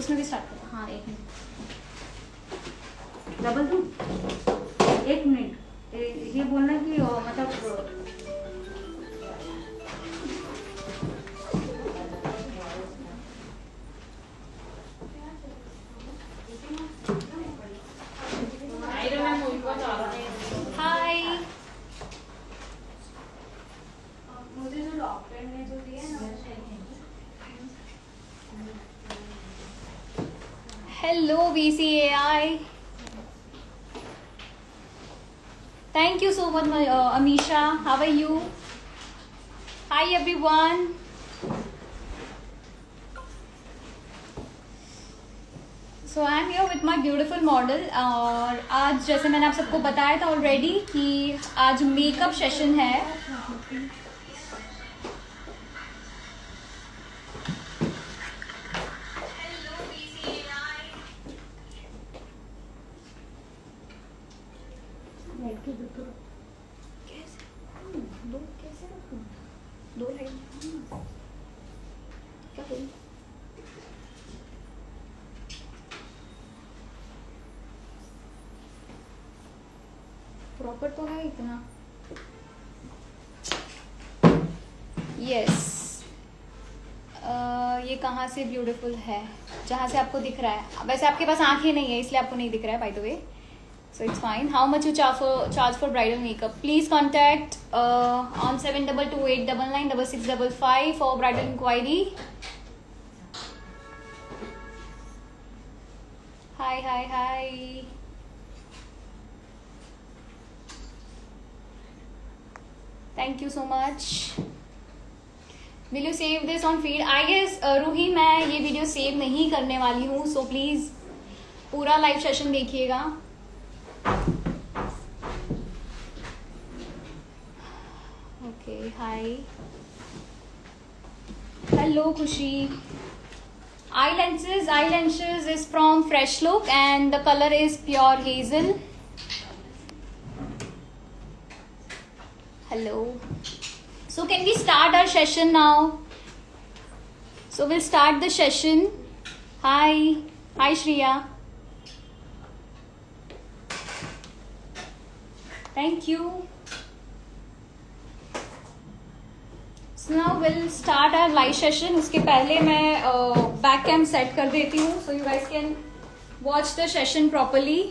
उसमें भी स्टार्ट करो। हाँ 1 मिनट, डबल दूँ? 1 मिनट, ये बोलना कि मतलब हाय, मुझे जो डॉक्टर ने जो दिया ना, hello VCAI, thank you so much Amisha, how are you? Hi everyone. So I am here with my beautiful model और आज जैसे मैंने आप सबको बताया था ऑलरेडी कि आज मेकअप सेशन है। दो लाइन क्या करूं? प्रॉपर तो है इतना। यस, ये कहाँ से ब्यूटीफुल है? जहाँ से आपको दिख रहा है। वैसे आपके पास आंखें नहीं है इसलिए आपको नहीं दिख रहा है, by the way, so it's fine. How much you charge for bridal makeup? Please contact on 7228996655 for bridal inquiry. Hi. Thank you so much. Will you save this on feed? I guess Roohi, मैं ये video save नहीं करने वाली हूँ, so please पूरा live session देखिएगा। Okay, hi. Hello Khushi. Eyelashes is from Fresh Look and the color is pure hazel. Hello. So can we start our session now? So we'll start the session. Hi Shreya. Thank you. So now we'll start our live session. उसके पहले मैं back cam set कर देती हूँ so you guys can watch the session properly.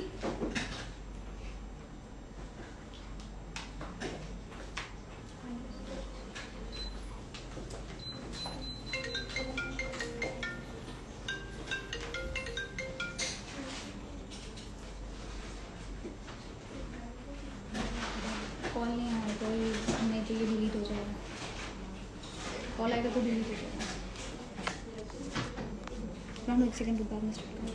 Call नहीं आया तो नहीं तो ये डिलीट हो जाएगा। कॉल आएगा तो डिलीट हो जाएगा। राउंड 1 सेकंड बाद में स्टार्ट करो।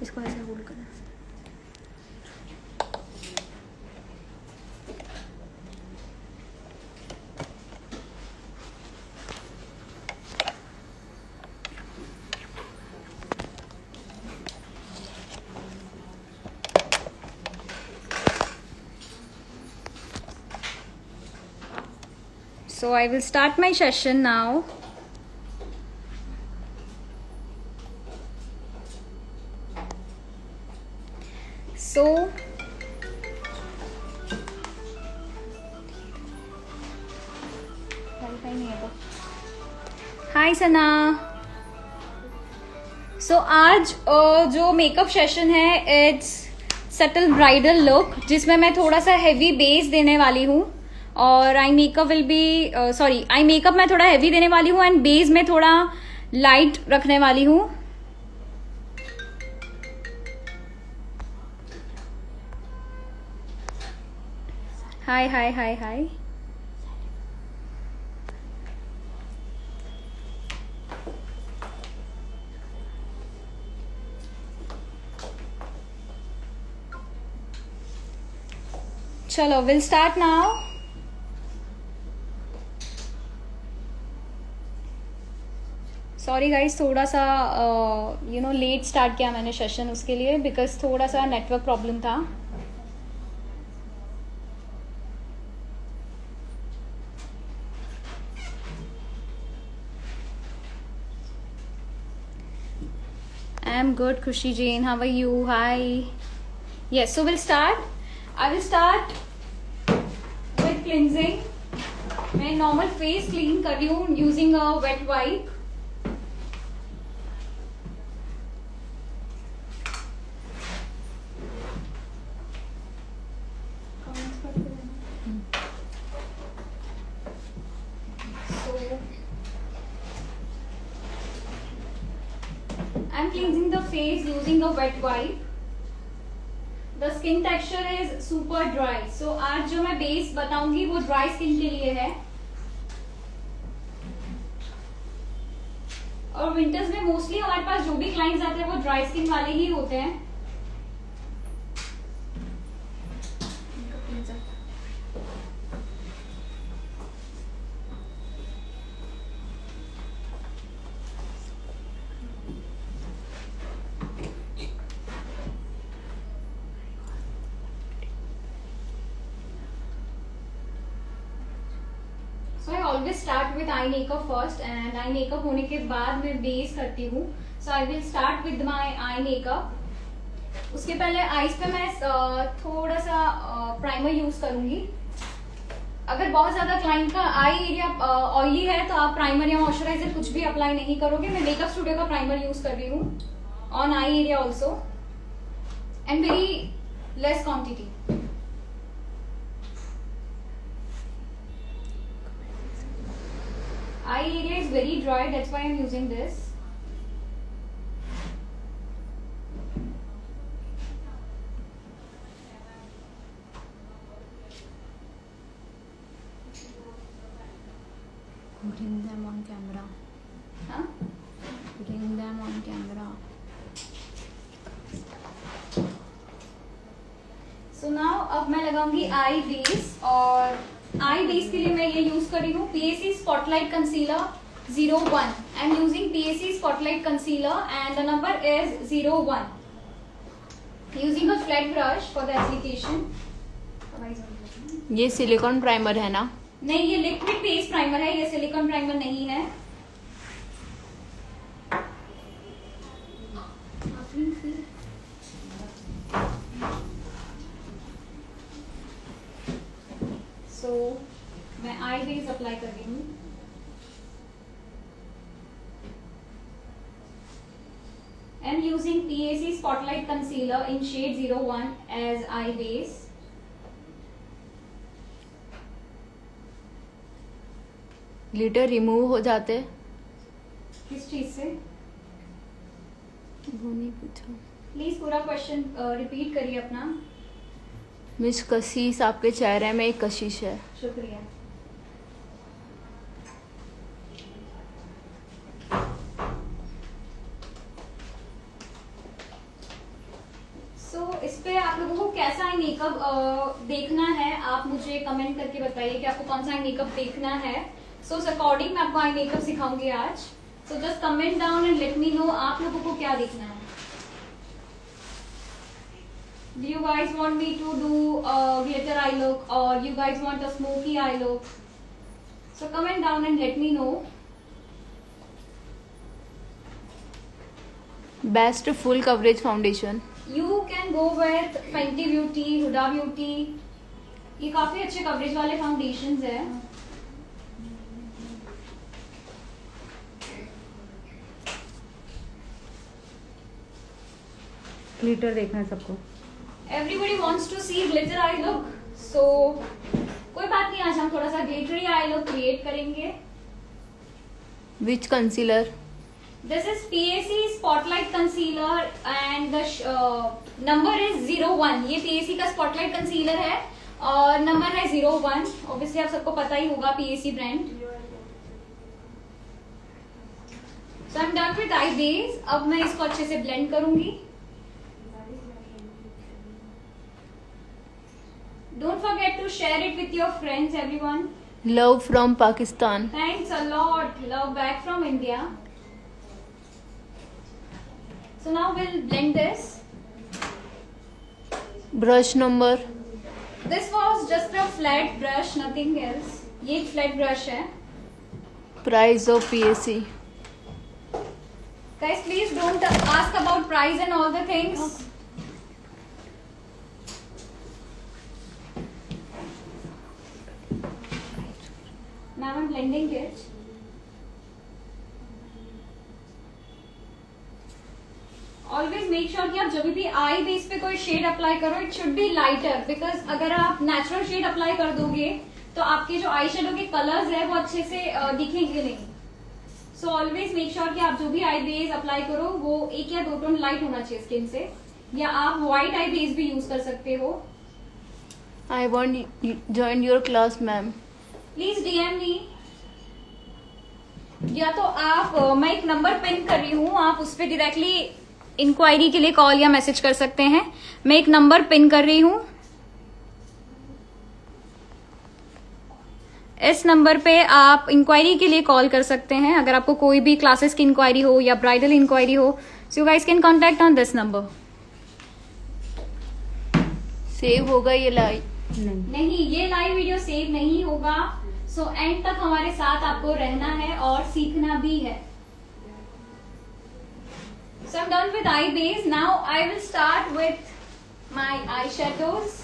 इसको ऐसे होल्ड करना। So I will start my session now. So हाय सना। सो आज जो मेकअप सेशन है इट्स सटल ब्राइडल लुक, जिसमें मैं थोड़ा सा हेवी बेस देने वाली हूँ और आई मेकअप मैं थोड़ा हेवी देने वाली हूँ एंड बेस में थोड़ा लाइट रखने वाली हूँ। हाय। चलो will start now. Sorry guys, थोड़ा सा लेट स्टार्ट किया मैंने सेशन, उसके लिए बिकॉज थोड़ा सा नेटवर्क प्रॉब्लम था। I'm good, Khushi Jain. How are you? Hi. Yes, so we'll start. I will start with cleansing. मैं normal face clean कर रही हूँ using a wet wipe. I'm cleansing the face using a wet wipe. The skin texture is super dry. So आज जो मैं base बताऊंगी वो dry skin के लिए है. और विंटर्स में मोस्टली हमारे पास जो भी क्लाइंट्स आते हैं वो ड्राई स्किन वाले ही होते हैं. Always start with eye makeup first and eye makeup होने के बाद मैं बेस करती हूँ. So I will start with my eye makeup. उसके पहले आईज पे मैं थोड़ा सा प्राइमर यूज करूंगी. अगर बहुत ज्यादा क्लाइंट का आई एरिया ऑयली है तो आप प्राइमर या मॉइस्चराइजर कुछ भी अप्लाई नहीं करोगे. मैं मेकअप स्टूडियो का प्राइमर यूज कर रही हूँ on eye area also and very less quantity. Eye area is very dry, that's why I'm using this. Bring them on camera. Huh? Bring them on camera. So now अब मैं लगाऊंगी आई base. और आई base के लिए मैं ये use कर रही हूँ PAC spotlight concealer 01. I am using PAC spotlight concealer and the number is 01. Using a flat brush for the application. ये सिलिकॉन प्राइमर है ना? नहीं, ये लिक्विड बेस प्राइमर है, ये सिलिकॉन प्राइमर नहीं है. So, मैं आई बेस अप्लाई कर रही हूँ. I'm using PAC Spotlight Concealer in shade 01 as eye base. Glitter remove हो जाते? किस चीज से? वो नहीं पूछा. प्लीज पूरा क्वेश्चन रिपीट करिए अपना. मिस कशिश, आपके चेहरे में एक कशिश है. शुक्रिया. इस पे आप लोगों को कैसा आई मेकअप देखना है आप मुझे कमेंट करके बताइए कि आपको कौन सा आई मेकअप देखना है. सो उस अकॉर्डिंग मैं आपको आई मेकअप सिखाऊंगी आज. So just comment down and let me know आप लोगों को क्या देखना है. Do you guys want me to do a glitter eye look or you guys want a smoky eye look? So comment down and let me know. Best full coverage foundation. You can go with Fenty Beauty, Huda Beauty. ये काफी अच्छे coverage वाले foundations है. Glitter देखना है सबको. Everybody wants to see glitter eye look. So कोई बात नहीं, आज हम थोड़ा सा glittery eye look क्रिएट करेंगे. Which concealer? This is PAC Spotlight Concealer and the number is 01. ये PAC का Spotlight Concealer है और नंबर है 01. Obviously आप सबको पता ही होगा PAC brand. So I'm done with eye base. अब मैं इसको अच्छे से ब्लेंड करूंगी. Don't forget to share it with your friends, everyone. Love from Pakistan. Thanks a lot. Love back from India. So now we'll blend this. Brush number? This was just a flat brush, nothing else. ये एक flat brush है. Price of PAC? Guys, please don't ask about price and all the things. Now I'm blending it. Always make sure कि आप जब भी आई base पे कोई shade apply करो it should B lighter, because अगर आप नेचुरल शेड अप्लाई कर दोगे तो आपके जो आई शेडो के कलर्स है वो अच्छे से दिखेंगे नहीं. सो ऑलवेज मेक श्योर कि आप जो भी आई बेस अप्लाई करो वो एक या दो टोन लाइट होना चाहिए स्किन से, या आप व्हाइट आई बेस भी यूज कर सकते हो. I want join your class ma'am. Please DM me, या तो आप मैं एक नंबर पिन कर रही हूँ, आप उस पर डायरेक्टली इंक्वायरी के लिए कॉल या मैसेज कर सकते हैं. मैं एक नंबर पिन कर रही हूं, इस नंबर पे आप इंक्वायरी के लिए कॉल कर सकते हैं अगर आपको कोई भी क्लासेस की इंक्वायरी हो या ब्राइडल इंक्वायरी हो. So you guys can contact on this number. Save होगा ये लाइव? नहीं, ये लाइव वीडियो सेव नहीं होगा. सो एंड तक हमारे साथ आपको रहना है और सीखना भी है. So I'm done with eye base. Now I will start with my eyeshadows.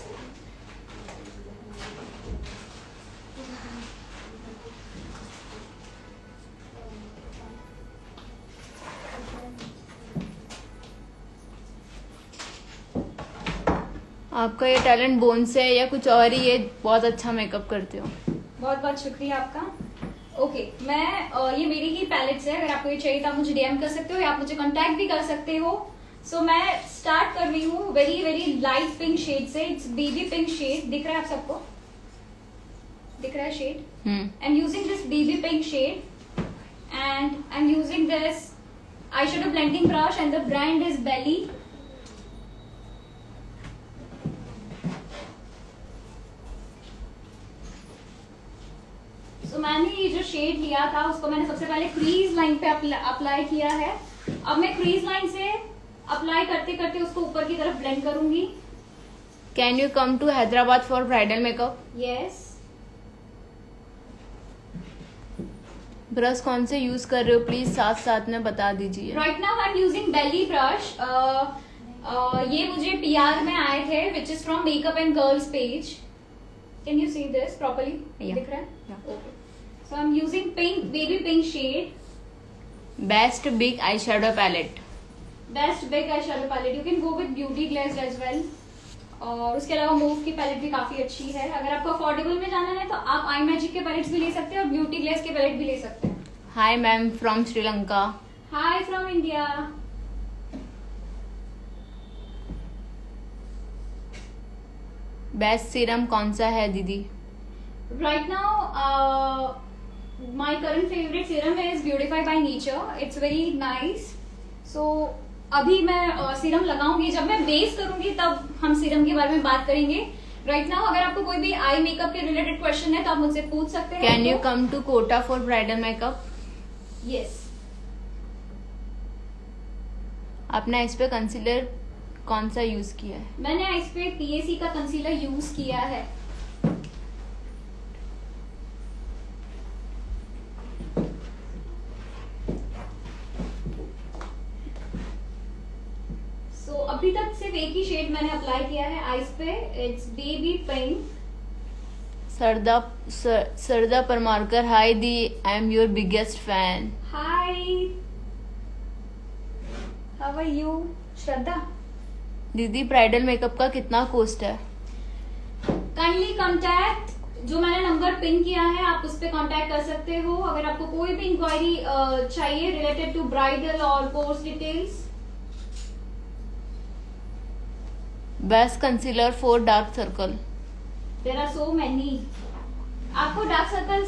आपका ये टैलेंट बोन से है या कुछ और ही? ये बहुत अच्छा मेकअप करते हो. बहुत बहुत शुक्रिया आपका. ओके, मैं ये मेरी ही पैलेट्स है, अगर आपको ये चाहिए तो आप मुझे डीएम कर सकते हो या आप मुझे कांटेक्ट भी कर सकते हो. सो मैं स्टार्ट कर रही हूँ very very light pink shade से. It's baby pink shade. दिख रहा है आप सबको? दिख रहा है shade? I am using this baby pink shade and I am using this eye shadow blending brush and the brand is बेली. तो मैंने ये जो शेड लिया था उसको मैंने सबसे पहले क्रीज लाइन पे अप्लाई किया है. अब मैं क्रीज लाइन से अप्लाई करते करते उसको ऊपर की तरफ ब्लेंड करूंगी. Can you come to Hyderabad for bridal makeup? Yes. Brush कौन से यूज कर रहे हो प्लीज साथ साथ में बता दीजिए. Right now I am using belly brush. ये मुझे पीआर में आए थे which is from makeup and girls page. Can you see this properly? दिख रहा है? Okay. So I'm using pink, baby pink shade. Best big eyeshadow palette. Best big eyeshadow palette. You can go with beauty glazed as well. और उसके अलावा move की palette भी काफी अच्छी है. अगर आपको अफोर्डेबल में जाना है तो आप आई मैजिक के पैलेट्स भी ले सकते हैं और ब्यूटी ग्लेज के पैलेट भी ले सकते हैं. Hi ma'am from Sri Lanka. Hi from India. Best serum कौन सा है दीदी? Right now, my current favorite serum is Beautify by Nature. It's very nice. So अभी मैं सीरम लगाऊंगी. जब मैं बेस करूंगी तब हम सीरम के बारे में बात करेंगे. राइट नाउ अगर आपको कोई भी आई मेकअप के रिलेटेड क्वेश्चन है तो आप मुझसे पूछ सकते हैं. Can you come to Kota for bridal makeup? Yes. आपने इस पे कंसीलर कौन सा यूज किया है? मैंने इस पे पीएसी का कंसीलर यूज किया है. अभी तक सिर्फ एक ही शेड मैंने अप्लाई किया है आईज पे. It's baby pink. Sarda Parmarkar. Hi दी, I am your biggest fan. Hi, how are you? Shraddha दीदी ब्राइडल मेकअप का कितना कॉस्ट है? काइंडली कॉन्टैक्ट, जो मैंने नंबर पिन किया है आप उस पर कॉन्टैक्ट कर सकते हो अगर आपको कोई भी इंक्वायरी चाहिए रिलेटेड टू ब्राइडल और course details. Best concealer for dark circle? There are so many. आपको डार्क सर्कल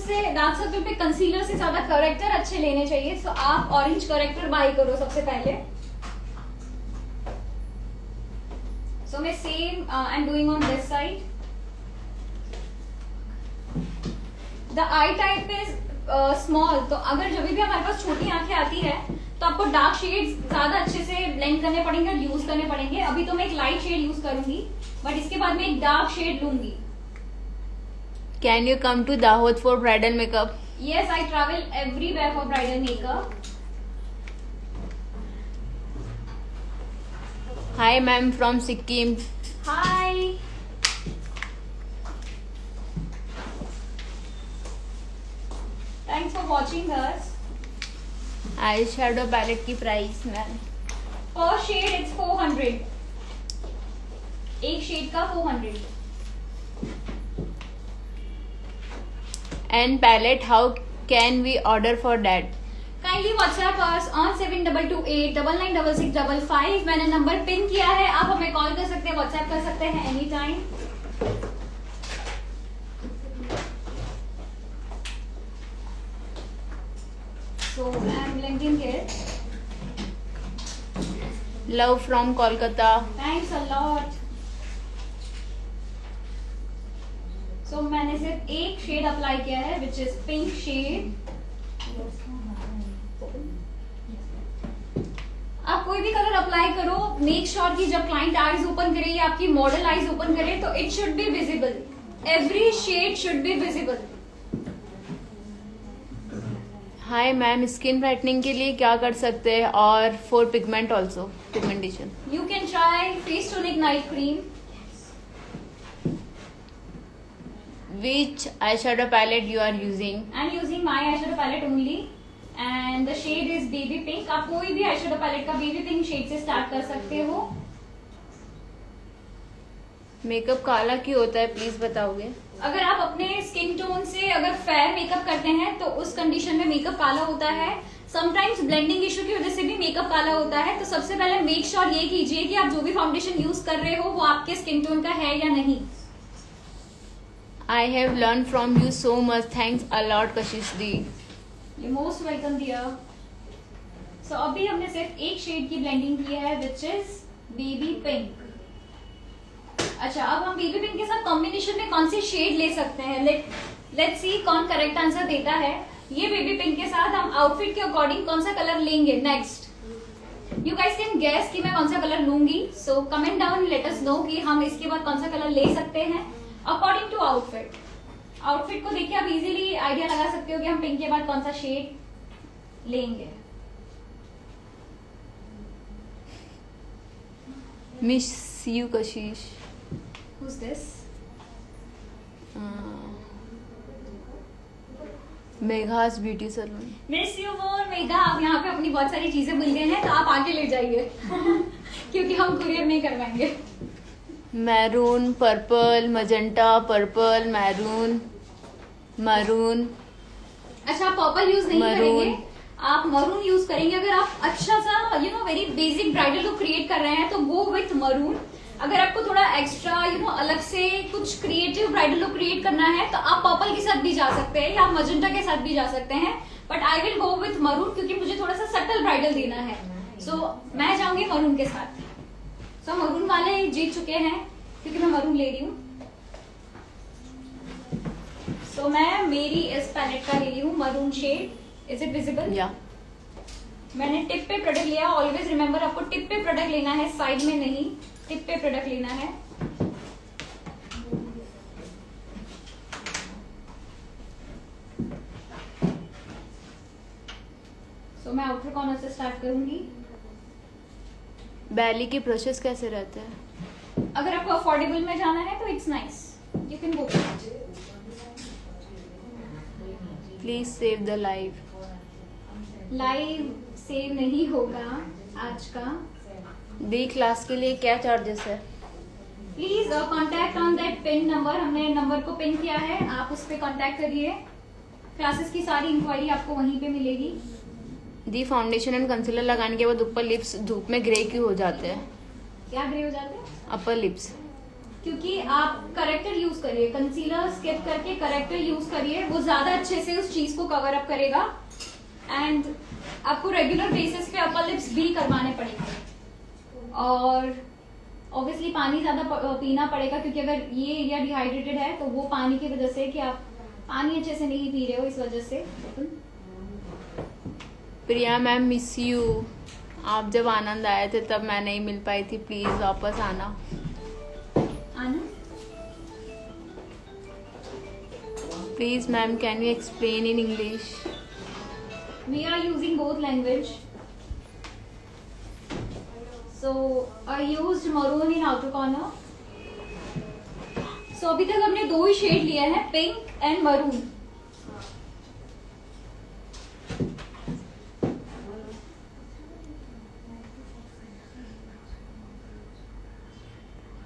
पे कंसीलर से ज्यादा करेक्टर अच्छे लेने चाहिए. सो आप ऑरेंज करेक्टर बाय करो सबसे पहले. सो मैं same I am doing on this side. The I type is small. तो अगर जब भी हमारे पास छोटी आंखें आती है तो आपको डार्क शेड्स ज्यादा अच्छे से ब्लेंड करने पड़ेंगे और यूज करने पड़ेंगे. अभी तो मैं एक लाइट शेड यूज करूंगी बट इसके बाद मैं एक डार्क शेड लूंगी. Can you come to Dahod for bridal makeup? Yes, I travel everywhere for bridal makeup. Hi ma'am from Sikkim. Hi. Thanks for watching us. Eyeshadow palette की price ma'am? Per shade it's 400. एक shade का 400. And palette, how can we order for that? Kindly WhatsApp us on 7228996655. मैंने number pin किया है, आप हमें call कर सकते हैं, WhatsApp कर सकते हैं any time. So I'm blending it. Love from Kolkata. Thanks a lot. So मैंने सिर्फ एक शेड अप्लाई किया है, which is pink shade. आप कोई भी कलर अप्लाई करो, मेक श्योर कि जब क्लाइंट आईज ओपन करे या आपकी मॉडल आईज ओपन करे तो it should be visible. Every shade should be visible. Hi ma'am, skin brightening के लिए क्या कर सकते हैं और for pigment also pigmentation? You can try face tonic night cream. Which eyeshadow palette you are using? I'm using my eyeshadow palette only and the shade is baby pink. आप कोई भी eyeshadow palette का baby pink shade से start कर सकते हो. Makeup काला क्यों होता है प्लीज बताओगे? अगर आप अपने स्किन टोन से अगर फेयर मेकअप करते हैं तो उस कंडीशन में मेकअप काला होता है. समटाइम्स ब्लेंडिंग इशू की वजह से भी मेकअप काला होता है. तो सबसे पहले मेक श्योर ये कीजिए कि आप जो भी फाउंडेशन यूज कर रहे हो वो आपके स्किन टोन का है या नहीं. I have learned from you so much. Thanks a lot, Kashish the. You're most welcome, dear. So अभी हमने सिर्फ एक शेड की ब्लेंडिंग की है, which is baby pink. अच्छा, अब हम बेबी पिंक के साथ कॉम्बिनेशन में कौन सी शेड ले सकते हैं? लेट्स सी कौन करेक्ट आंसर देता है. ये बेबी पिंक के साथ हम आउटफिट के अकॉर्डिंग कौन सा कलर लेंगे next. You guys can guess कि मैं कौन सा कलर लूंगी. So comment down, let us know कि हम इसके बाद कौन सा कलर ले सकते हैं अकॉर्डिंग टू आउटफिट. आउटफिट को देखिए आप इजीली आइडिया लगा सकते हो कि हम पिंक के बाद कौन सा शेड लेंगे. Miss you Kashish. Who's this? Megha's beauty salon. Miss you more Megha. आप यहाँ पे अपनी बहुत सारी चीजें भूल गए हैं तो आप आगे ले जाइए क्योंकि हम कुरियर नहीं करवाएंगे. Maroon, purple, magenta, purple, maroon, maroon. अच्छा, आप पर्पल यूज नहीं करेंगे, आप मरून यूज करेंगे. अगर आप अच्छा सा very basic bridal look create कर रहे हैं तो गो विथ मरून. अगर आपको थोड़ा एक्स्ट्रा अलग से कुछ क्रिएटिव ब्राइडल लुक क्रिएट करना है तो आप पर्पल के साथ भी जा सकते हैं या आप मजेंटा के साथ भी जा सकते हैं. But I will go with maroon क्योंकि मुझे थोड़ा सा सटल ब्राइडल देना है. सो मैं जाऊंगी मरून के साथ. सो मरून वाले जीत चुके हैं क्योंकि मैं मरून ले रही हूँ. सो मैं मेरी इस पैलेट का ले रही हूँ maroon shade. Is it visible? Yeah. मैंने टिप पे प्रोडक्ट लिया. ऑलवेज रिमेम्बर, आपको टिप पे प्रोडक्ट लेना है, साइड में नहीं. टिप पे प्रोडक्ट लेना है. सो मैं आउटर कॉर्नर से स्टार्ट करूंगी. बैली के प्रोसेस कैसे रहते हैं? अगर आपको अफोर्डेबल में जाना है तो it's nice, you can go. Please save the live. Live save नहीं होगा आज का. डी क्लास के लिए क्या चार्जेस है? Please contact on that pin number. हमने नंबर को पिन किया है, आप उस पर कांटेक्ट करिए. क्लासेस की सारी इंक्वायरी आपको वहीं पे मिलेगी. दी फाउंडेशन एंड कंसीलर लगाने के बाद ऊपर लिप्स धूप में ग्रे क्यों हो जाते हैं? क्या ग्रे हो जाते हैं? Upper lips. क्योंकि आप करेक्टर यूज करिए, कंसीलर स्किप करके करेक्टर यूज करिए. वो ज्यादा अच्छे से उस चीज को कवर अप करेगा. एंड आपको रेगुलर बेसिस पे अपर लिप्स भी करवाने पड़ेंगे. और ऑब्वियसली पानी ज्यादा पीना पड़ेगा क्योंकि अगर ये एरिया डिहाइड्रेटेड है तो वो पानी की वजह से कि आप पानी अच्छे से नहीं पी रहे हो, इस वजह से. प्रिया मैम, मिस यू. आप जब आनंद आए थे तब मैं नहीं मिल पाई थी, प्लीज वापस आना. Please ma'am, can you explain in English? We are using both language. So I used maroon in outer corner. So अभी तक हमने 2 ही शेड लिया है, पिंक एंड मरून.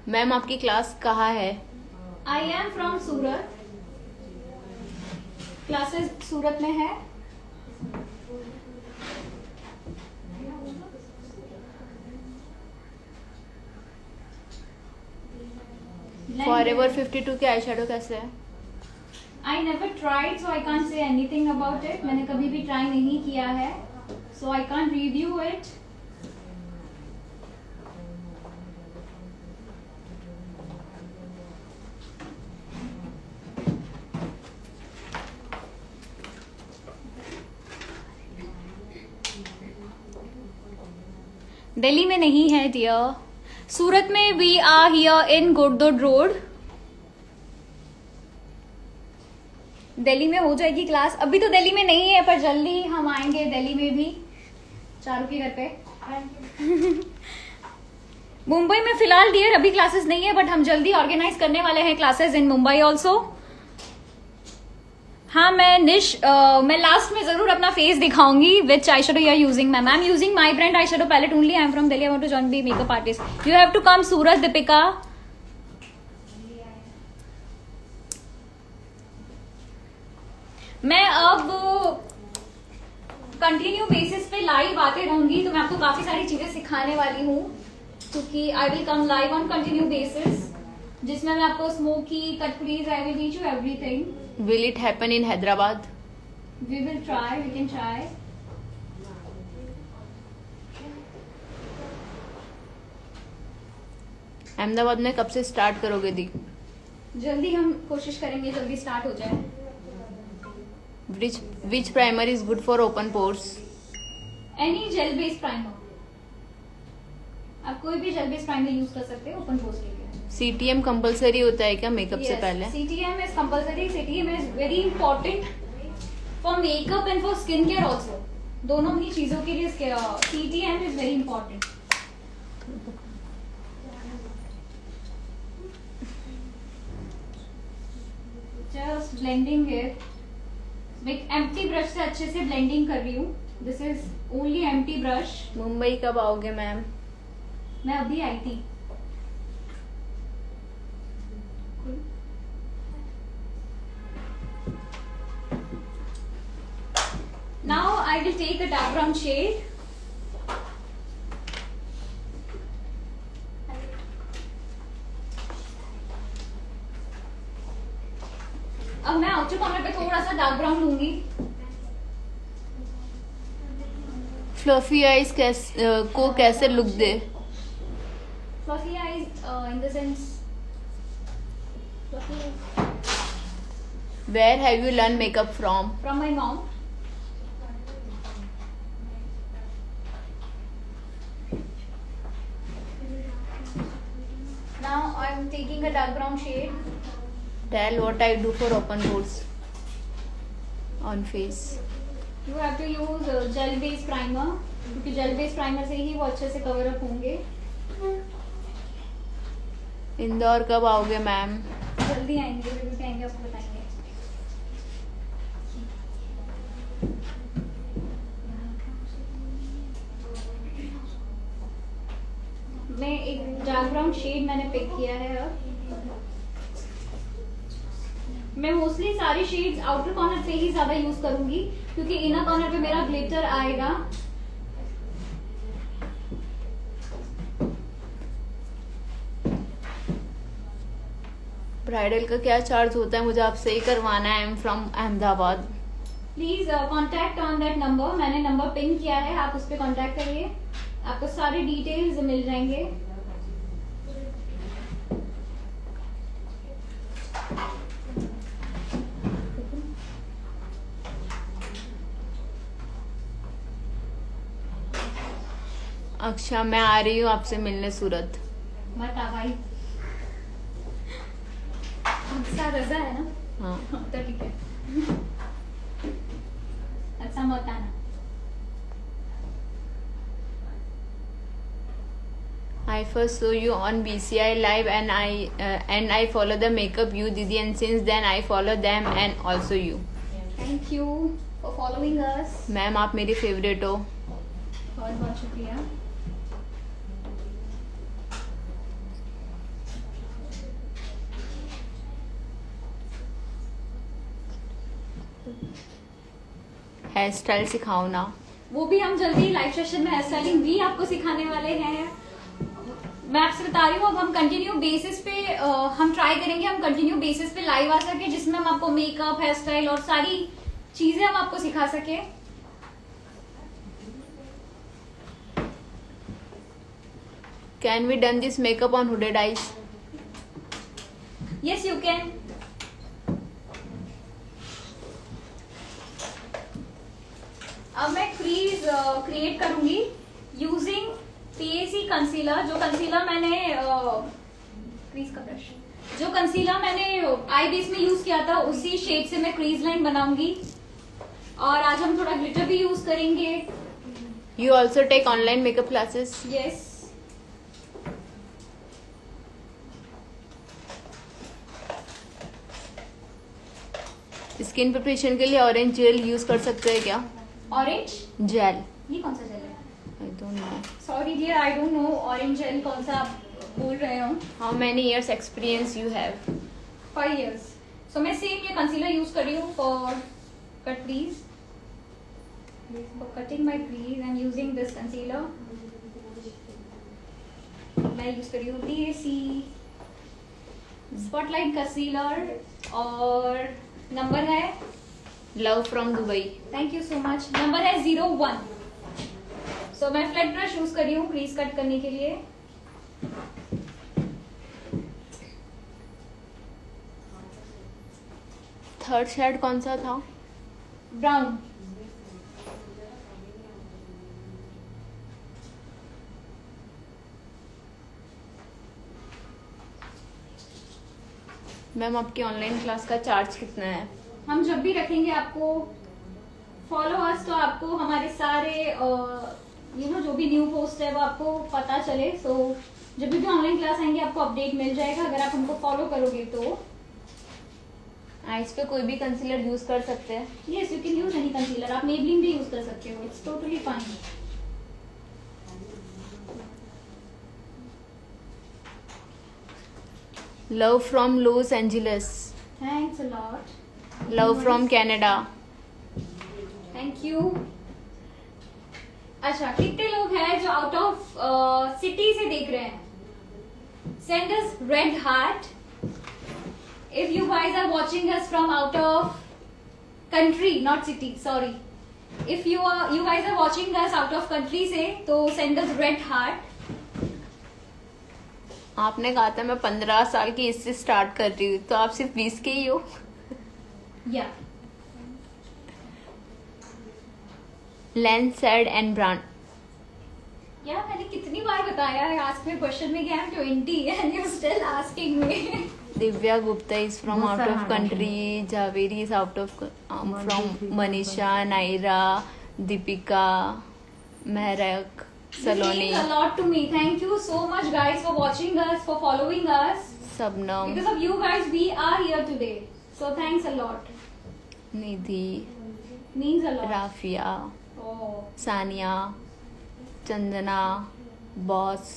मैम आपकी क्लास कहाँ है? I am from Surat. Classes Surat में है. Forever 52 के आई शेडो कैसे है? I never tried, so I can't say anything about it. मैंने कभी भी ट्राई नहीं किया है, so I can't review it. Delhi में नहीं है डियर. सूरत में वी आर हियर इन गुरदुड रोड. दिल्ली में हो जाएगी क्लास. अभी तो दिल्ली में नहीं है, पर जल्दी हम आएंगे दिल्ली में भी, चारू के घर पे. मुंबई में फिलहाल डियर अभी क्लासेस नहीं है, बट हम जल्दी ऑर्गेनाइज करने वाले हैं क्लासेस इन मुंबई ऑल्सो. हाँ मैं लास्ट में जरूर अपना फेस दिखाऊंगी. Which eye shadow you are using ma'am? I am using my brand eye shadow palette only. I am from Delhi. I want to join be makeup artist. You have to come Surat. Deepika, मैं अब continue basis पे live आते रहूंगी, तो मैं आपको काफी सारी चीजें सिखाने वाली हूँ, क्योंकि I will come live on continue basis, जिसमें मैं आपको smoky, cut crease, I will teach you everything. Will it happen in Hyderabad? We will try. We can try. Ahmedabad में कब से स्टार्ट करोगे दी? जल्दी हम कोशिश करेंगे, जल्दी स्टार्ट हो जाए. Which primer is good for open pores? Any gel based primer. आप कोई भी जेल बेस्ड प्राइमर यूज कर सकते हो ओपन पोर्स के लिए. CTM कंपलसरी होता है क्या मेकअप से पहले? CTM is compulsory. CTM is very important for makeup and for skin care also. दोनों ही चीजों के लिए CTM is very important. Just blending it. मैं empty brush से अच्छे से blending कर रही हूँ. This is only empty brush. Mumbai कब आओगे मैम? मैं अभी आई थी. Now I will take a dark brown shade. अब मैं आउटर कॉर्नर पे थोड़ा सा डार्क ब्राउन लूंगी. फ्लफी आईज को कैसे look they? Fluffy eyes in the sense. Fluffy eyes. Where have you learned makeup from? From my mom. Now I'm taking a dark brown shade. Tell what I do for open pores on face. You have to use gel based primer, क्योंकि gel based primer से ही वो अच्छे से cover up होंगे. इंदौर कब आओगे ma'am? जल्दी आएंगे, जब भी आएंगे आपको बताएंगे. मैं एक डार्क ब्राउन शेड मैंने पिक किया है. अब मैं मोस्टली सारी शेड्स आउटर कॉर्नर से ही ज्यादा यूज करूंगी, क्योंकि इनर कॉर्नर पे मेरा ग्लिटर आएगा. ब्राइडल का क्या चार्ज होता है? मुझे आपसे ही करवाना है. I am from Ahmedabad. Please contact on that number. मैंने नंबर पिन किया है, आप उस पर कांटेक्ट करिए, आपको सारे डिटेल्स मिल जाएंगे. अच्छा, मैं आ रही हूँ आपसे मिलने सूरत. मत आ भाई, अच्छा रजा है ना? हाँ तो ठीक है. अच्छा मत आना. I first saw you on BCI live and I follow the makeup you Didi, and since then I follow them and also you. Thank you for following us. Ma'am आप मेरी फेवरेट हो. बहुत बहुत शुक्रिया. हेयर स्टाइल सिखाओ ना. वो भी हम जल्दी लाइव सेशन में हेयर स्टाइलिंग भी आपको सिखाने वाले हैं. मैं आपसे बता रही हूँ, अब हम कंटिन्यू बेसिस पे हम ट्राई करेंगे, हम कंटिन्यू बेसिस पे लाइव आ सके, जिसमें हम आपको मेकअप, हेयर स्टाइल और सारी चीजें हम आपको सिखा सके. Can we done this makeup on hooded eyes? Yes you can. अब मैं क्रीज क्रिएट करूंगी यूजिंग PAC कंसीलर. जो कंसीलर मैंने क्रीज का ब्रश, जो कंसीलर मैंने आई बेस में यूज किया था, उसी शेड से मैं क्रीज लाइन बनाऊंगी. और आज हम थोड़ा ग्लिटर भी यूज करेंगे. You also take online makeup classes? Yes. Skin preparation के लिए ऑरेंज जेल यूज कर सकते हैं क्या? Orange gel? ये कौन सा जेल है? I don't know. Sorry dear, I don't know orange gel कौन सा आप बोल रहे हो. How many years experience you have? 5 years. So मैं सेम ये कंसीलर यूज कर रही हूँ for cut crease. For cutting my crease, I'm using this concealer. मैं यूज कर रही हूँ PAC स्पॉटलाइट कंसीलर और नंबर है love from Dubai. Thank you so much. Number है 01. सो मैं फ्लैट ब्रश यूज कर रही हूँ क्रीज कट करने के लिए. थर्ड शेड कौन सा था? ब्राउन. मैम आपकी ऑनलाइन क्लास का चार्ज कितना है? हम जब भी रखेंगे आपको फॉलो अस, तो आपको हमारे सारे जो भी न्यू पोस्ट है वो आपको पता चले. सो जब भी ऑनलाइन क्लास आएंगे आपको अपडेट मिल जाएगा अगर आप हमको फॉलो करोगे तो. आईज पे कोई भी कंसीलर यूज कर सकते हैं? Yes, you can use any concealer. आप मेबलिन भी यूज कर सकते हो. It's totally fine. Love from Los Angeles. Thanks a lot. Love from Canada. Thank you. अच्छा, कितने लोग हैं जो आउट ऑफ सिटी से देख रहे हैं? Send us red heart if you guys are watching us from out of country, not city, sorry. If you guys are watching us out of country से, तो send us red heart. आपने कहा था मैं 15 साल की इससे स्टार्ट कर रही हूँ, तो आप सिर्फ 20 के ही हो. या लेंस सेड एंड ब्रांड. यार मैंने कितनी बार बताया है, आस्क मी क्वेश्चन में कि I'm 20 and you still asking me. Divya Gupta is from out of country. Javeri is out of from Manisha, Naira, Deepika, Mehrak, Saloni. This means a lot to me. Thank you so much guys for watching us, for following us. Sabnam. Because of you guys we are here today. So thanks a lot. Nidhi. Means a lot. Rafia. Oh. Sania. Chandana. Boss.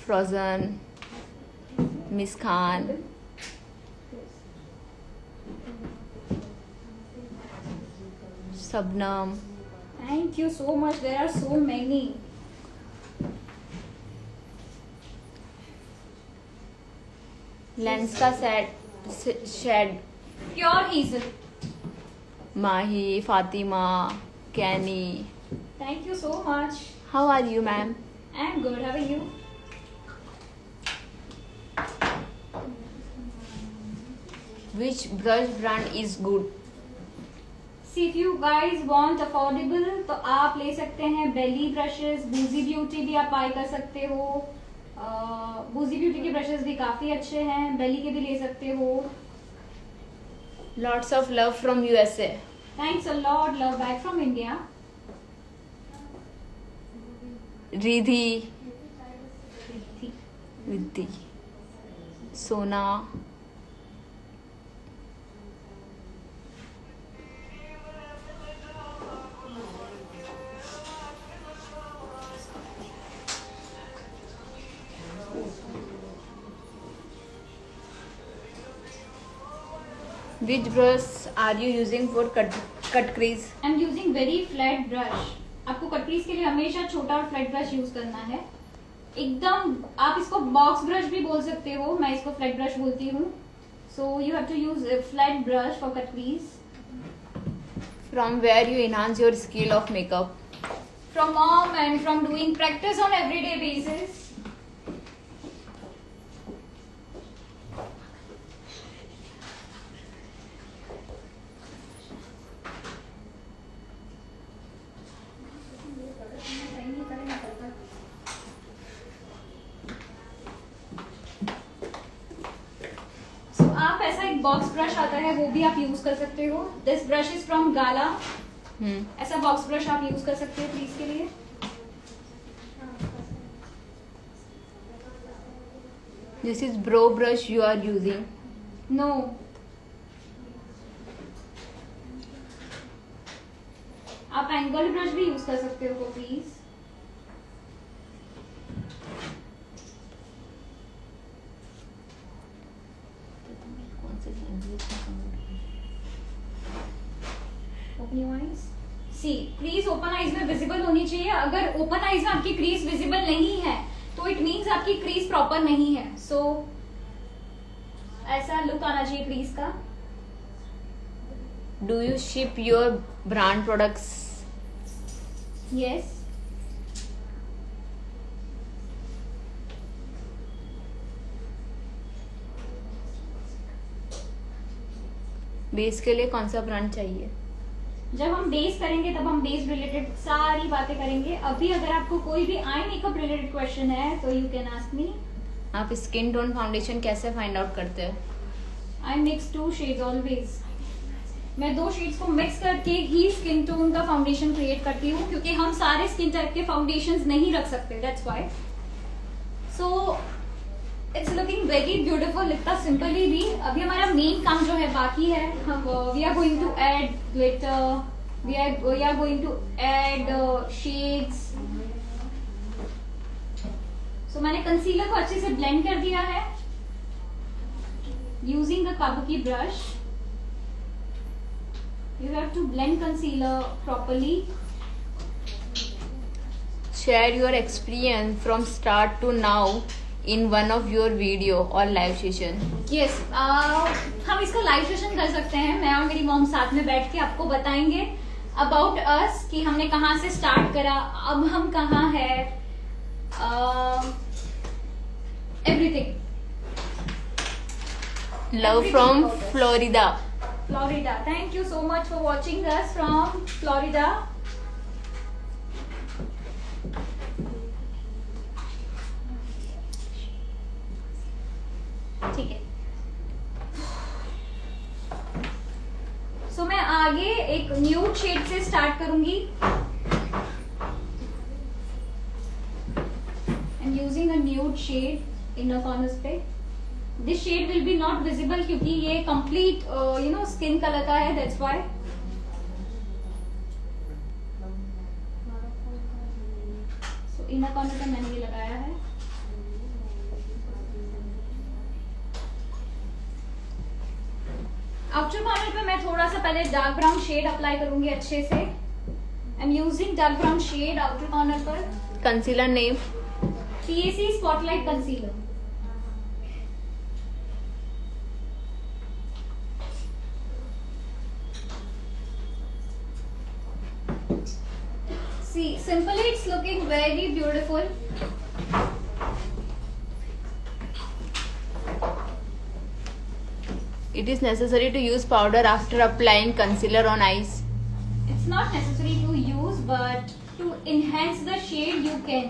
Frozen. Miss Khan. Sabnam. Thank you so much. There are so many. Lens का shade. Pure hazel. Mahi, Fatima, Kenny. Thank you so much. How are you, ma'am? I'm good. How are you? Which brush brand is good? See, if you guys want affordable, तो आप ले सकते हैं बेली brushes. बूजी beauty भी आप bye कर सकते हो. बूजी ब्यूटी के ब्रशेस भी काफी अच्छे हैं. बेली के भी ले सकते हो. Lots of love from USA. Thanks a lot. Love back from India. Riddhi. Riddhi, सोना, Which brush are you using for cut crease? I am using very flat brush. आपको कट क्रीज के लिए हमेशा छोटा और फ्लैट ब्रश यूज करना है. एकदम, आप इसको बॉक्स ब्रश भी बोल सकते हो, मैं इसको फ्लैट ब्रश बोलती हूँ. So you have to use a flat brush for cut crease. From where you enhance your skill of makeup? From mom and from doing practice on everyday basis. आप ऐसा एक बॉक्स ब्रश आता है, वो भी आप यूज कर सकते हो. दिस ब्रश इज फ्रॉम गाला. ऐसा बॉक्स ब्रश आप यूज कर सकते हो प्लीज के लिए. This is brow brush you are using. No, आप एंगल ब्रश भी यूज कर सकते हो please. Open your eyes. See, crease open eyes में विजिबल होनी चाहिए. अगर ओपन आईज में आपकी क्रीज विजिबल नहीं है तो इट मीन्स आपकी क्रीज प्रॉपर नहीं है. सो ऐसा लुक आना चाहिए क्रीज का. Do you ship your brand products? Yes. Base के लिए कौन सा ब्रांड चाहिए? जब हम बेस करेंगे तब हम बेस रिलेटेड सारी बातें करेंगे. अभी अगर आपको कोई भी आई मेकअप रिलेटेड क्वेश्चन है तो यू कैन आस्क मी. आप स्किन टोन फाउंडेशन कैसे फाइंड आउट करते हैं? आई मिक्स 2 शेड्स ऑलवेज. मैं 2 शेड्स को मिक्स करके ही स्किन टोन का फाउंडेशन क्रिएट करती हूँ, क्योंकि हम सारे स्किन टाइप के फाउंडेशंस नहीं रख सकते. That's why. So it's looking very beautiful. इतना सिंपली भी. अभी हमारा मेन काम जो है बाकी है. हम we are going to add glitter, we are going to add shades. So मैंने कंसीलर को अच्छे से ब्लेंड कर दिया है using the kabuki brush. You have to blend concealer properly. Share your experience from start to now in one of your video or live session. Yes, हम इसका live session कर सकते हैं. मैं और मेरी मॉम साथ में बैठ के आपको बताएंगे अबाउट अस कि हमने कहाँ से स्टार्ट करा, अब हम कहाँ है, everything. Love from Florida. Florida. Thank you so much for watching us from Florida. ठीक है. सो मैं आगे एक न्यूड शेड से स्टार्ट करूंगी. I am using a nude shade inner corners पे. This shade will be not visible क्योंकि ये कंप्लीट स्किन कलर का है. That's why. So inner corner पे मैंने ये लगाया है. आउटर कॉर्नर पे मैं थोड़ा सा पहले डार्क ब्राउन शेड अप्लाई करूंगी अच्छे से. I am using dark brown shade outer corner पर. Concealer name? PAC spotlight concealer. See, simply it's looking very beautiful. It is necessary to use powder after applying concealer on eyes. It's not necessary to use, but to enhance the shade you can.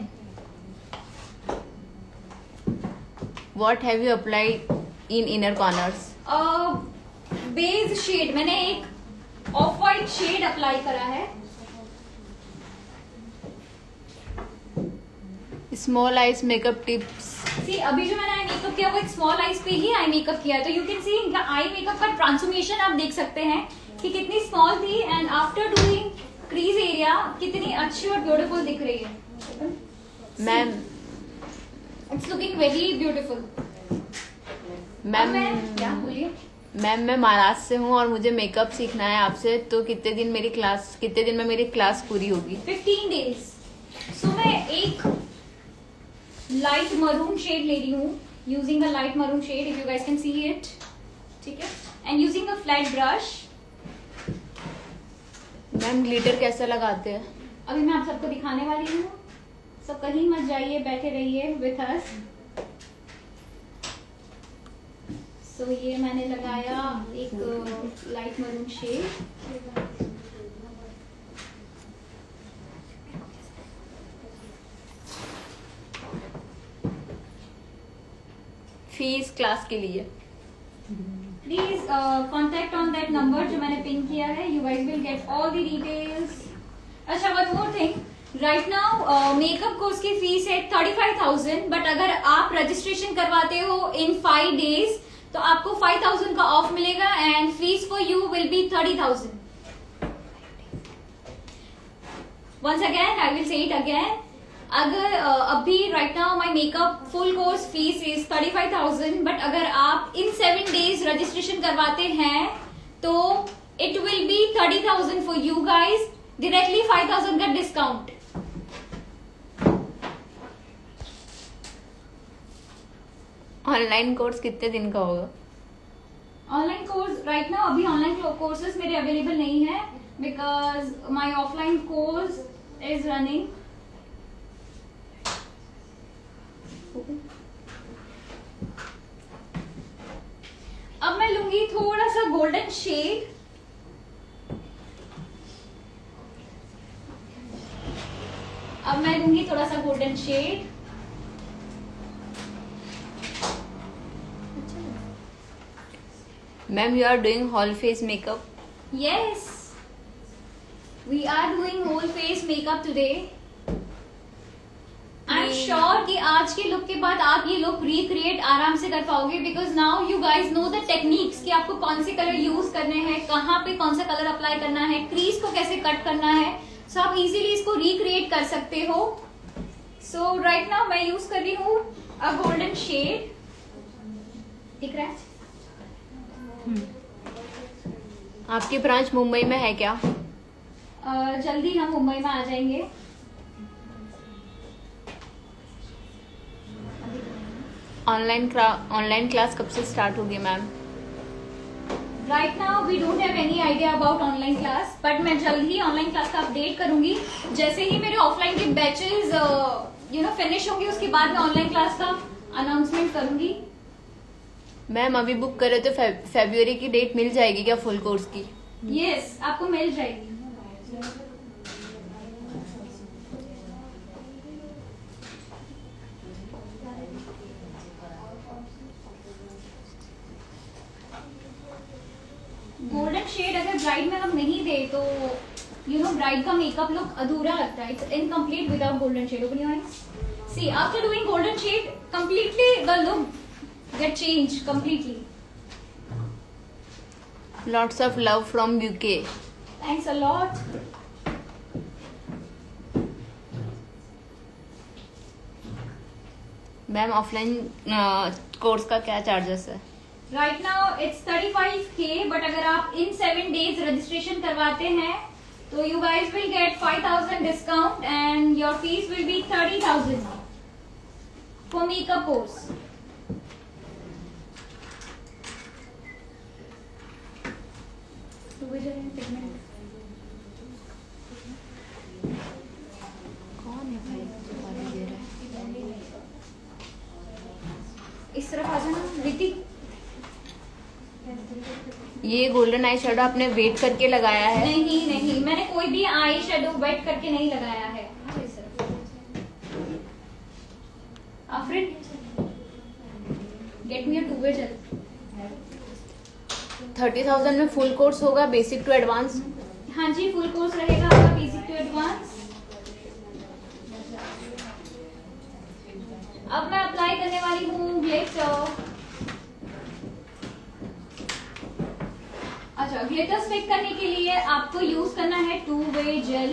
What have you applied in inner corners? Base shade मैंने एक of white shade apply करा है. Small eyes makeup tips सी अभी जो मैंने eye makeup किया वो एक स्मॉल आईज पे ही आई मेकअप किया है, तो यू कैन सी इनका आई मेकअप का ट्रांसफॉर्मेशन आप देख सकते हैं कि कितनी स्मॉल थी and after doing crease area कितनी अच्छी और ब्यूटीफुल दिख रही है ma'am. It's looking very beautiful. Ma'am क्या बोलिए? मैम मैं महाराष्ट्र से हूँ और मुझे मेकअप सीखना है आपसे, तो कितने दिन में मेरी क्लास पूरी होगी? 15 डेज। सो मैं एक लाइट मरून शेड ले रही हूँ, using a light maroon shade if you guys can see it, ठीक है, and using a flat brush. Ma'am glitter कैसे लगाते हैं? अभी मैं आप सबको दिखाने वाली हूँ, सब कहीं मत जाइए, बैठे रहिए विथ अस। सो ये मैंने लगाया एक light maroon shade. Fees class के लिए please contact on that number जो मैंने पिन किया है, you guys will get all the details. अच्छा, one more thing, right now makeup course की फीस है 35,000, बट अगर आप रजिस्ट्रेशन करवाते हो इन 5 डेज तो आपको 5,000 का ऑफ मिलेगा and fees for you will be 30,000। Once again I will say it again, अगर अभी right now my makeup full course fees is 35,000, but अगर आप इन 7 डेज रजिस्ट्रेशन करवाते हैं तो it will be 30,000 for you guys, directly 5,000 का discount. Online course कितने दिन का होगा? ऑनलाइन कोर्स राइट नाउ अभी ऑनलाइन कोर्सेज मेरे अवेलेबल नहीं है because my offline course is running. अब मैं लूंगी थोड़ा सा गोल्डन शेड, अब मैं लूंगी थोड़ा सा golden shade. Ma'am you are doing whole face makeup? Yes, we are doing whole face makeup today. I'm sure कि आज के लुक के बाद आप ये लुक रिक्रिएट आराम से कर पाओगे because now you guys know the techniques कि आपको कौन से कलर यूज करने हैं, कहाँ पे कौन सा कलर अप्लाई करना है, क्रीज को कैसे कट करना है, सो आप इजीली इसको रिक्रिएट कर सकते हो। सो राइट नाउ मैं यूज कर रही हूँ अ गोल्डन शेड, दिख रहा है? आपकी ब्रांच मुंबई में है क्या? जल्दी हम मुंबई में आ जाएंगे। ऑनलाइन क्लास कब से स्टार्ट होगी ma'am? Right now we don't have any idea about online class, but मैं जल्द ही ऑनलाइन क्लास का अपडेट करूंगी। जैसे ही मेरे ऑफलाइन के बैचेस फिनिश होंगे उसके बाद मैं ऑनलाइन क्लास का अनाउंसमेंट करूंगी। मैम अभी बुक करे तो फेब्रुअरी की डेट मिल जाएगी क्या फुल कोर्स की? यस, आपको मिल जाएगी। गोल्डन शेड अगर ब्राइड में हम नहीं दे तो ब्राइड का मेकअप लुक अधूरा लगता है, it's incomplete without golden shade. Open your eyes, see after doing golden shade completely the look get changed completely. Lots of love from UK. Thanks a lot. Ma'am offline course का क्या charges है? Right now it's 35K, but अगर आप in 7 days registration करवाते हैं तो you guys will get 5,000 discount and your fees will be 30,000 for makeup course. कौन है भाई जो गाली दे रहा है? इस तरफ आ जाना ऋतिक। ये गोल्डन आई शेडो आपने वेट करके लगाया है? नहीं, मैंने कोई भी आई शेडो वेट करके नहीं लगाया है। आफरीन, गेट मी अ 2-way gel। 30,000 में फुल कोर्स होगा बेसिक टू एडवांस? हाँ जी, फुल कोर्स रहेगा आपका बेसिक टू एडवांस। अब मैं अप्लाई करने वाली ग्लिटर स्टिक करने के लिए आपको यूज करना है टू वे जेल,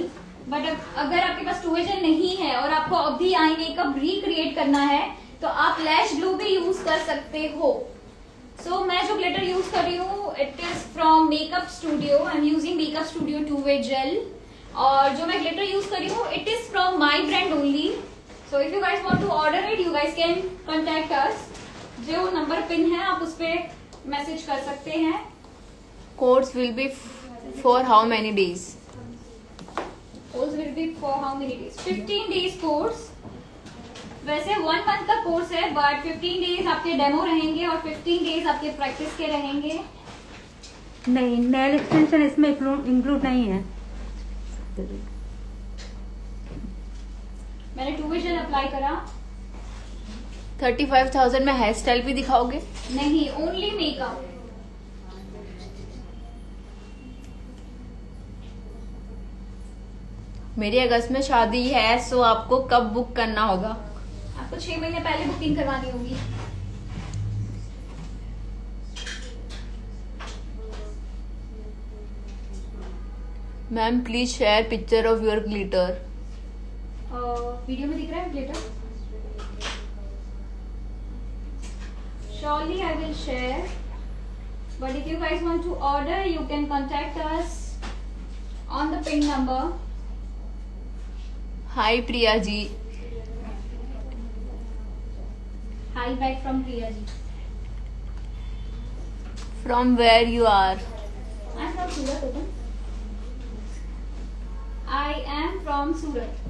बट अगर आपके पास टू वे जेल नहीं है और आपको अभी आई मेकअप रिक्रिएट करना है तो आप लैश ग्लू भी यूज कर सकते हो। सो मैं जो ग्लिटर यूज कर रही हूँ it is from makeup studio. I am using makeup studio two way gel, और जो मैं ग्लिटर यूज कर रही हूँ it is from my brand only. So if you guys want to order it you guys can contact us. जो number pin है आप उस पर मैसेज कर सकते हैं। Course will be for how many days? Course will be for how many days? 15 days course. वैसे 1 month का कोर्स है, बट 15 डेज आपके डेमो रहेंगे और 15 डेज आपके प्रैक्टिस के रहेंगे। नहीं, नेल एक्सटेंशन इसमें इंक्लूड नहीं है। मैंने टू वे जेल अप्लाई करा। 35,000 में हेयर स्टाइल भी दिखाओगे? नहीं, ओनली मेकअप। मेरी अगस्त में शादी है, सो आपको कब बुक करना होगा? आपको 6 महीने पहले बुकिंग करवानी होगी। Ma'am please share picture of your glitter. Video में दिख रहा है glitter? Surely I will share, but if you guys want to order you can contact us on the pin number. Hi Priya ji. Hi back from Priya ji. From where you are? I am from Surat. Open. I am from Surat.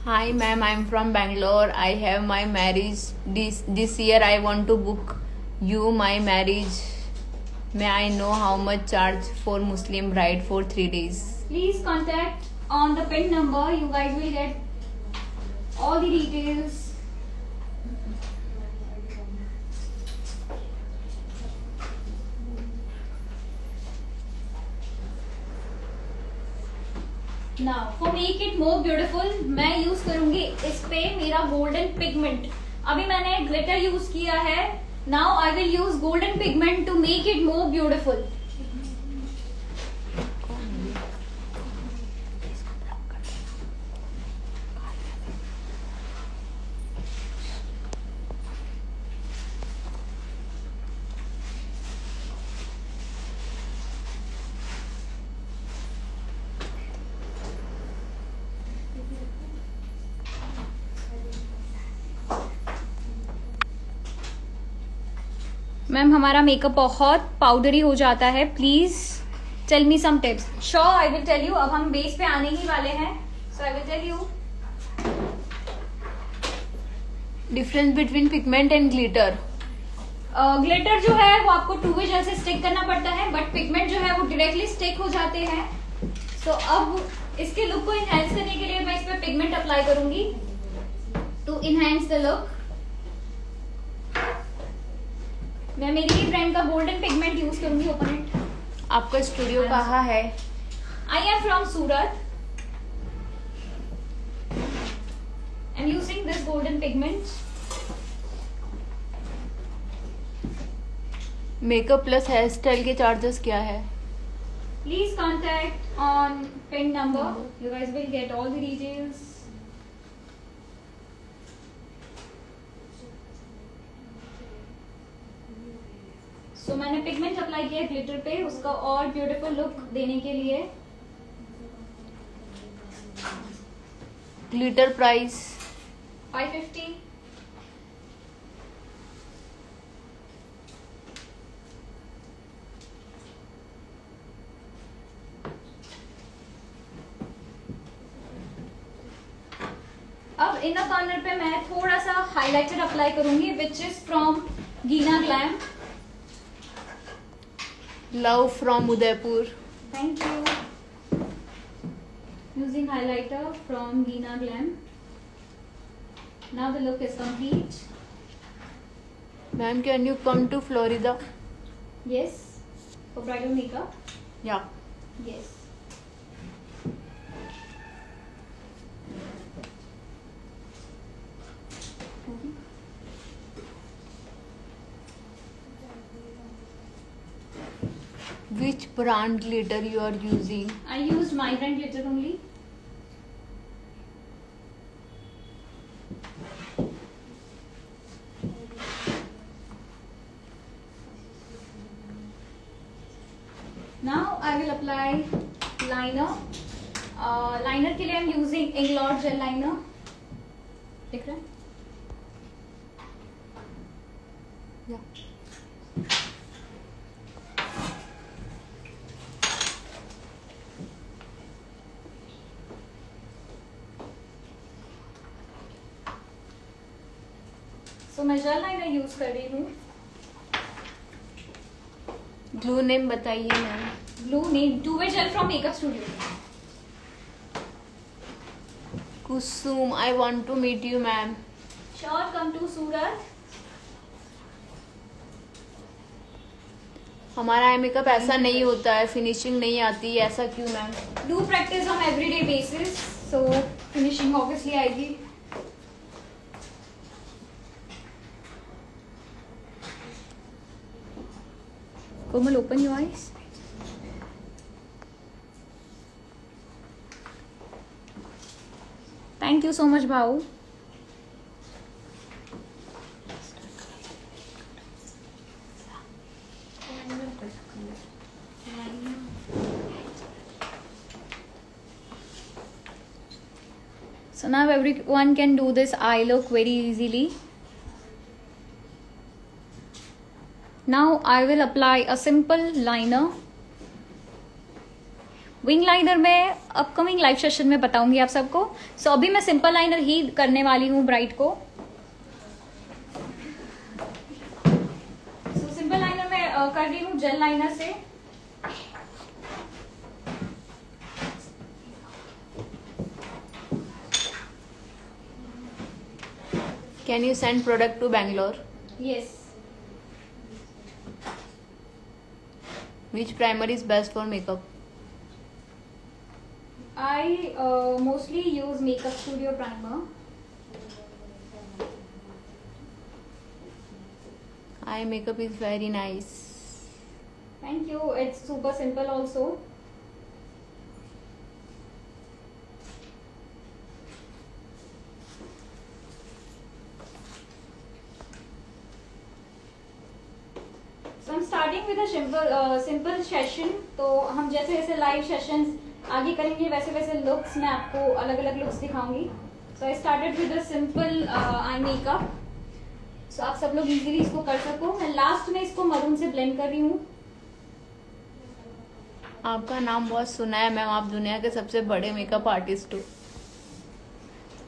Hi ma'am, I'm from Bangalore. I have my marriage this year. I want to book you my marriage. May I know how much charge for Muslim bride for 3 days? Please contact on the pin number. You guys will get all the details. Now for make it more beautiful मैं use करूंगी इस पे मेरा golden pigment. अभी मैंने glitter use किया है, now I will use golden pigment to make it more beautiful. Ma'am हमारा मेकअप बहुत पाउडरी हो जाता है, please tell me some tips. Sure I will tell you. अब हम बेस पे आने ही वाले हैं, so I will tell you. Difference between pigment and glitter? Glitter जो है वो आपको टू वे जेल से स्टिक करना पड़ता है, बट पिगमेंट जो है वो डायरेक्टली स्टिक हो जाते हैं। सो अब इसके लुक को इनहेंस करने के लिए मैं इस पे पिगमेंट अप्लाई करूंगी टू इनहेंस द लुक। मैं मेरी ही ब्रांड का गोल्डन पिगमेंट यूज करूंगी। Open it. आपका स्टूडियो कहाँ है? I am from Surat. I am using this golden pigment. Makeup plus hair style के चार्जेस क्या है? Please contact on pin number. You guys will get all the details. तो मैंने pigment apply किया glitter पे उसका और ब्यूटीफुल लुक देने के लिए। Glitter price 550। अब इनर कॉर्नर पे मैं थोड़ा सा हाइलाइटर अप्लाई करूंगी विच is from गीना glam. Love from Udaipur. Thank you. Using highlighter from Geena Glam. Now the look is complete. Ma'am, can you come to Florida? Yes. For bridal makeup. Yeah. Yes. Which brand glitter you are using? I used my brand glitter only. Now I will apply liner. Liner के लिए I'm using Inglot gel liner. दिख रहा है? Yeah. तो मैं jail liner use कर रही हूँ. ब्लू नेम बताइए ma'am. Blue name 2-way jail from makeup studio. Kusum, I want to meet you ma'am. Sure, come to सूरत. हमारा आई मेकअप ऐसा नहीं होता है, फिनिशिंग नहीं आती, ऐसा क्यों ma'am? Do practice on everyday basis, so finishing obviously आएगी. Komal, open your eyes. Thank you so much, Bhau. So now everyone can do this eye look very easily. Now I will apply a simple liner. Wing liner मैं upcoming live session में बताऊंगी आप सबको. सो अभी मैं simple liner ही करने वाली हूँ ब्राइट को. सो सिंपल लाइनर मैं कर रही हूँ जेल लाइनर से. Can you send product to Bangalore? Yes. Which primer is best for makeup? I mostly use Makeup Studio primer. Eye makeup is very nice. Thank you. It's super simple also. So I'm starting with a simple session. तो हम जैसे जैसे live sessions आगे करेंगे वैसे वैसे looks मैं आपको अलग अलग लुक्स दिखाऊंगी. So I started with a simple eye makeup. So आप सब लोग इजीली इसको कर सको. मैं लास्ट में इसको मरून से ब्लेंड कर रही हूँ. आपका नाम बहुत सुना है मैम, आप दुनिया के सबसे बड़े मेकअप आर्टिस्ट हो.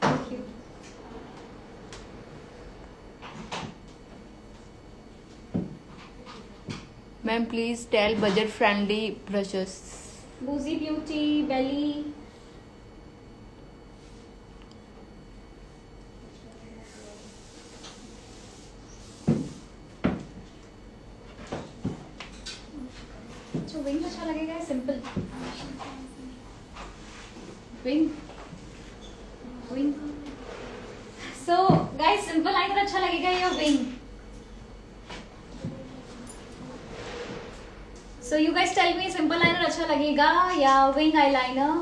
Thank you. Ma'am please tell budget friendly brushes. बूजी ब्यूटी, बेली, जो विंग अच्छा लगेगा simple wing. So guys simple liner अच्छा लगेगा या wing? So you guys tell me simple liner अच्छा लगेगा या wing eyeliner?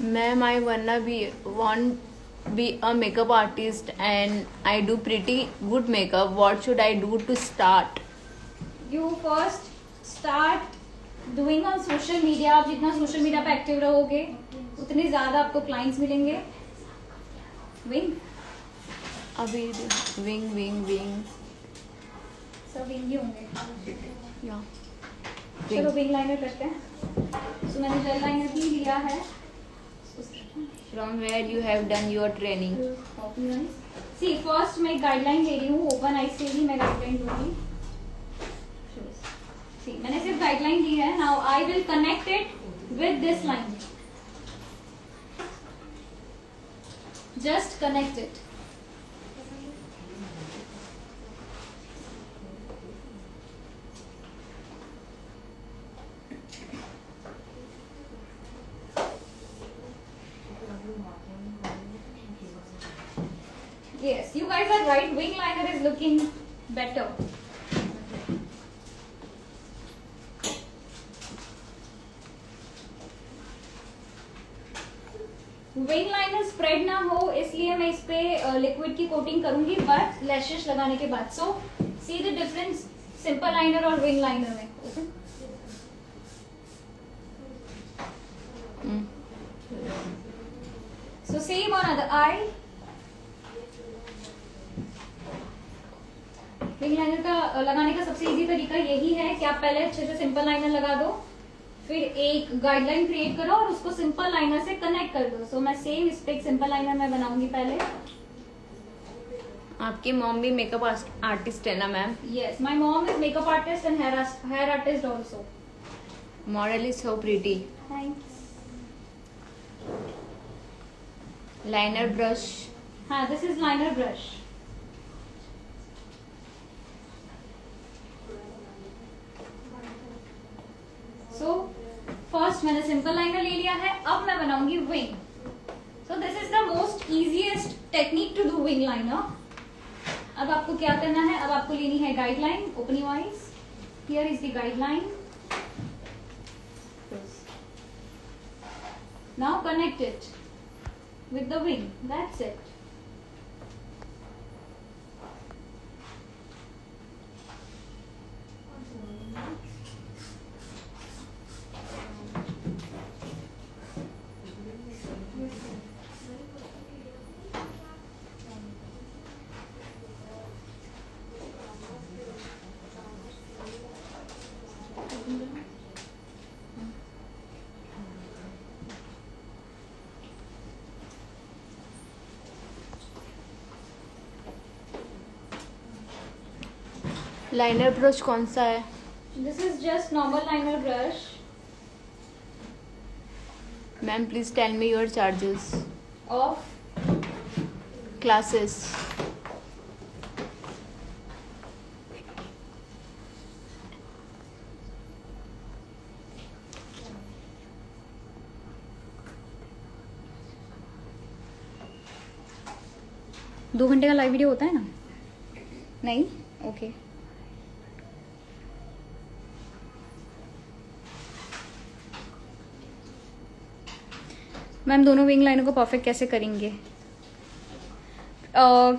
Ma'am I want be a makeup artist and I do pretty good makeup. What should I do to start? You first start doing on social media. आप जितना social media पे active रहोगे उतने ज्यादा आपको clients मिलेंगे. Wing अभी wing सब विंग ही होंगे. या चलो विंग लाइनर करते हैं. सो मैंने जेल लाइनर भी लिया है. From where you have done your training? See first मैं गाइडलाइन दे रही हूँ. ओपन आइज से ही मैं गाइडलाइन दूंगी. सी मैंने सिर्फ गाइडलाइन दी है. Now I will connect it with this line. Just connect it. Yes, you guys are right. Wing liner is looking better. Wing liner spread ना हो इसलिए मैं इस पे लिक्विड की कोटिंग करूंगी बट लैशेस लगाने के बाद. So see the difference simple liner और विंग लाइनर में. So same on other eye. Wing liner का लगाने का सबसे इजी तरीका यही है कि आप पहले अच्छे से सिंपल लाइनर लगा दो, फिर एक गाइडलाइन क्रिएट करो और उसको सिंपल लाइनर से कनेक्ट कर दो. सो मैं सेम इस पे एक सिंपल लाइनर मैं बनाऊंगी पहले. आपकी मॉम भी मेकअप आर्टिस्ट है ना ma'am? Yes, my mom is makeup artist and hair artist also. Model is so pretty. Thanks. Liner brush. हाँ, this is liner brush. So first मैंने सिंपल लाइनर ले लिया है, अब मैं बनाऊंगी wing. So this is the most easiest technique to do wing liner. अब आपको क्या करना है, अब आपको लेनी है guideline. Open your eyes. Here is the guideline. Now connect it with the wing. That's it. Liner brush कौन सा है? This is just normal liner brush. Ma'am please tell me your charges Of classes. दो घंटे का live video होता है ना? नहीं? ओके. मैम दोनों विंग लाइनों को परफेक्ट कैसे करेंगे?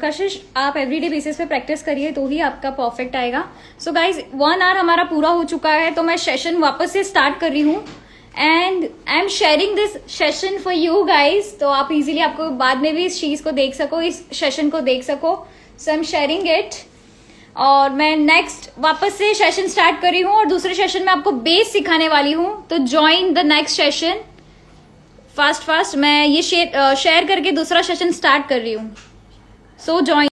कशिश आप एवरीडे बेसिस पे प्रैक्टिस करिए तो ही आपका परफेक्ट आएगा. सो गाइज 1 आवर हमारा पूरा हो चुका है तो मैं सेशन वापस से स्टार्ट कर रही हूँ and I am sharing this session for you guys. तो आप इजीली आपको बाद में भी इस चीज को देख सको, इस सेशन को देख सको. सो आई एम शेयरिंग इट. और मैं नेक्स्ट वापस से सेशन स्टार्ट कर रही हूँ और दूसरे सेशन में आपको बेस सिखाने वाली हूँ. तो join the next session fast. मैं ये शेयर करके दूसरा सेशन स्टार्ट कर रही हूँ. सो ज्वाइन.